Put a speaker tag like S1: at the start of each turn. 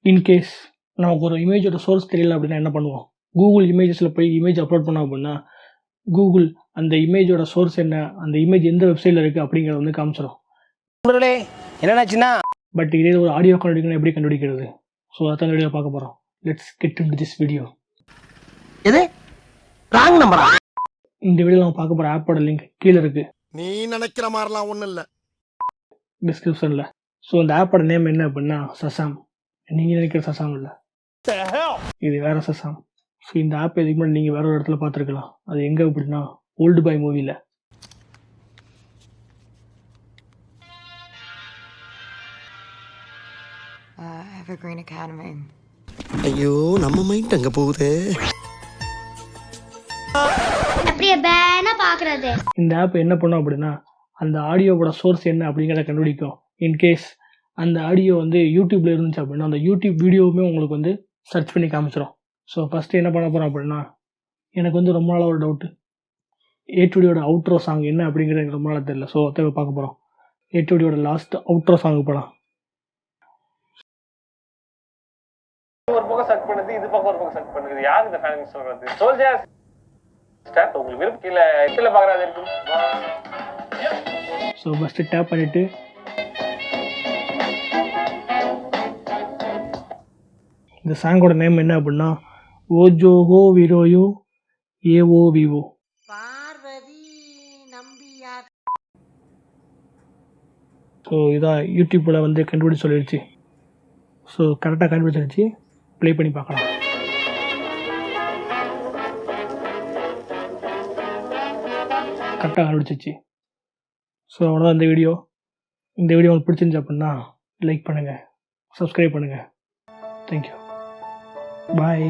S1: In case நமக்கு ஒரு இமேஜோட source தெரியல அப்படின்னா என்ன பண்ணுவோம்? கூகுள் இமேஜஸில் போய் இமேஜ் அப்லோட் பண்ணோம் அப்படின்னா கூகுள் அந்த இமேஜோட சோர்ஸ் என்ன, அந்த இமேஜ் எந்த வெப்சைட்டில் இருக்குது அப்படிங்கிறத வந்து காமிச்சிடும்.
S2: என்னச்சுன்னா
S1: பட் இதே ஒரு ஆடியோ கண்டுபிடிக்கணும் எப்படி கண்டுபிடிக்கிறது? ஸோ அதான் வீடியோ பார்க்க போகிறோம். Let's get into this video.
S2: எது ராங் நம்பரா?
S1: இந்த வீடியோ நம்ம பார்க்க போகிற ஆப்போட லிங்க் கீழே இருக்குது,
S3: நீ நினைக்கிற மாதிரிலாம் ஒன்றும் இல்லை,
S1: டிஸ்கிரிப்ஷனில். ஸோ அந்த ஆப்போட நேம் என்ன அப்படின்னா சசாம். நீங்கள் நினைக்கிற சசாம் இல்லை, இது வேறு சசாம். ஸோ இந்த ஆப் இதுக்கு முன்னாடி நீங்கள் வேற ஒரு இடத்துல பார்த்துருக்கலாம். அது எங்கே அப்படின்னா ஓல்டு பாய் மூவியில்.
S4: Evergreen Academy.
S3: ஐயோ நம்ம மைண்ட் அங்கே போகுது.
S5: அப்படியே பேனா பார்க்கறது.
S1: இந்த ஆப் என்ன பண்ணும் அப்படின்னா அந்த ஆடியோவோட சோர்ஸ் என்ன அப்படிங்கிறத கண்டுபிடிக்கும். இன்கேஸ் அந்த ஆடியோ வந்து யூடியூப்ல இருந்துச்சு அப்படின்னா அந்த யூடியூப் வீடியோவுமே உங்களுக்கு வந்து சர்ச் பண்ணி காமிச்சிடும். ஸோ ஃபஸ்ட்டு என்ன பண்ண போகிறோம் அப்படின்னா, எனக்கு வந்து ரொம்ப நாளாக ஒரு டவுட்டு, A2Dயோட அவுட்ரோ சாங் என்ன அப்படிங்கிறது எனக்கு ரொம்ப நாளாக தெரியல. ஸோ அதை பார்க்க போகிறோம். A2Dயோட லாஸ்ட் அவுட்ரோ சாங்கு போகலாம்.
S6: ஒரு பக்கம் சர்ச் பண்ணுது, இது பக்கம் ஒரு பக்கம் சர்ச் பண்ணுது. யார் இந்த ஃபேன் சொல்றது? Soldiers start. உங்களுக்கு விருப்பம் கீழே பார்க்குறது இருக்கும்.
S1: ஸோ ஃபஸ்ட்டு டேப் பண்ணிவிட்டு இந்த சாங்கோட நேம் என்ன அப்படின்னா ஓஜோஹோ விரோயோ ஏஓவிஓ. ஸோ இதான் யூடியூப்பில் வந்து கண்டுபிடிச்சி சொல்லிடுச்சு. ஸோ கரெக்டாக கண்டுபிடிச்சிருச்சு. ப்ளே பண்ணி பார்க்கலாம். கரெக்டாக கண்டுபிடிச்சிச்சு. ஸோ அவ்வளோதான் இந்த வீடியோ. இந்த வீடியோ உங்களுக்கு பிடிச்சிருந்துச்சு அப்படின்னா லைக் பண்ணுங்கள், சப்ஸ்கிரைப் பண்ணுங்கள். தேங்க்யூ, பாய்.